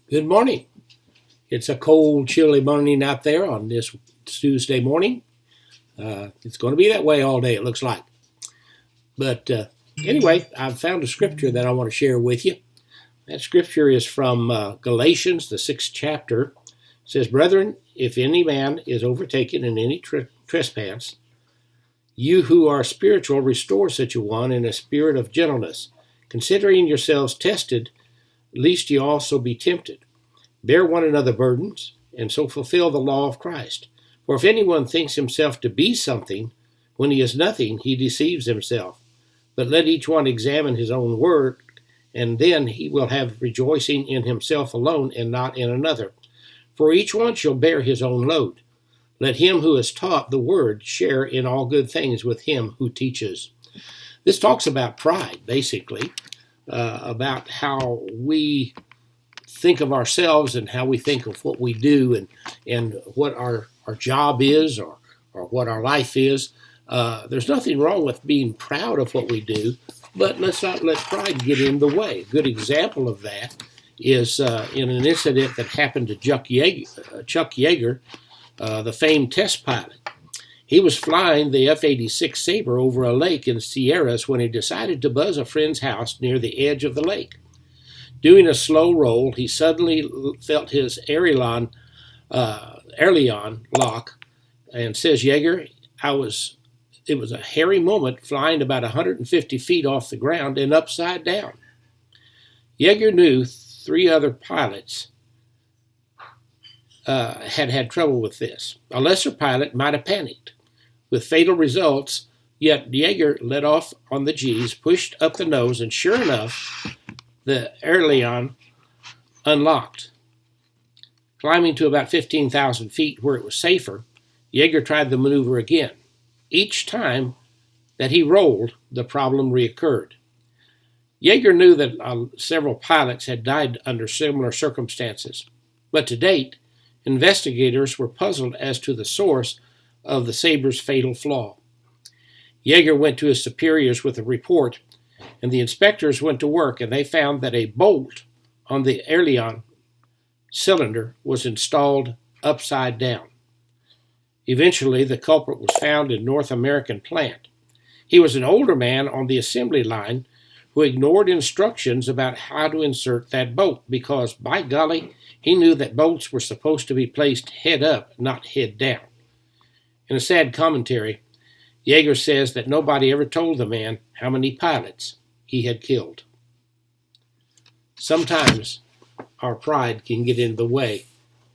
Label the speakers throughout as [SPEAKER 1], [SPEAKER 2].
[SPEAKER 1] Good morning. It's a cold, chilly morning out there on this Tuesday morning. It's going to be that way all day, it looks like. But anyway, I've found a scripture that I want to share with you. That scripture is from Galatians, the 6th chapter. It says, "Brethren, if any man is overtaken in any trespass, you who are spiritual, restore such a one in a spirit of gentleness, considering yourselves tested, lest ye also be tempted. Bear one another burdens, and so fulfill the law of Christ. For if anyone thinks himself to be something, when he is nothing, he deceives himself. But let each one examine his own work, and then he will have rejoicing in himself alone and not in another. For each one shall bear his own load. Let him who is taught the word share in all good things with him who teaches." This talks about pride, basically, about how we think of ourselves and how we think of what we do and what our job is or what our life is. There's nothing wrong with being proud of what we do, but let's not let pride get in the way. A good example of that is in an incident that happened to Chuck Yeager, the famed test pilot. He was flying the F-86 Sabre over a lake in Sierras when he decided to buzz a friend's house near the edge of the lake. Doing a slow roll, he suddenly felt his aileron lock, and says Yeager, it was a hairy moment flying about 150 feet off the ground and upside down. Yeager knew 3 other pilots had trouble with this. A lesser pilot might have panicked, with fatal results, yet Yeager let off on the G's, pushed up the nose, and sure enough, the aileron unlocked. Climbing to about 15,000 feet where it was safer, Yeager tried the maneuver again. Each time that he rolled, the problem reoccurred. Yeager knew that several pilots had died under similar circumstances, but to date, investigators were puzzled as to the source of the Sabre's fatal flaw. Yeager went to his superiors with a report, and the inspectors went to work, and they found that a bolt on the aileron cylinder was installed upside down. Eventually, the culprit was found in North American plant. He was an older man on the assembly line who ignored instructions about how to insert that bolt because, by golly, he knew that bolts were supposed to be placed head up, not head down. In a sad commentary, Yeager says that nobody ever told the man how many pilots he had killed. Sometimes our pride can get in the way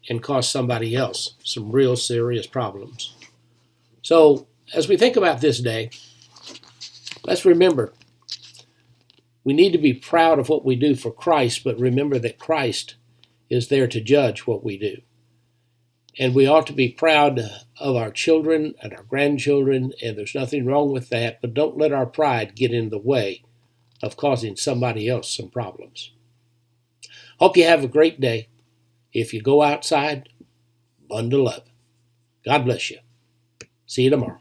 [SPEAKER 1] and cause somebody else some real serious problems. So, as we think about this day, let's remember we need to be proud of what we do for Christ, but remember that Christ is there to judge what we do. And we ought to be proud of our children and our grandchildren, and there's nothing wrong with that, but don't let our pride get in the way of causing somebody else some problems. Hope you have a great day. If you go outside, bundle up. God bless you. See you tomorrow.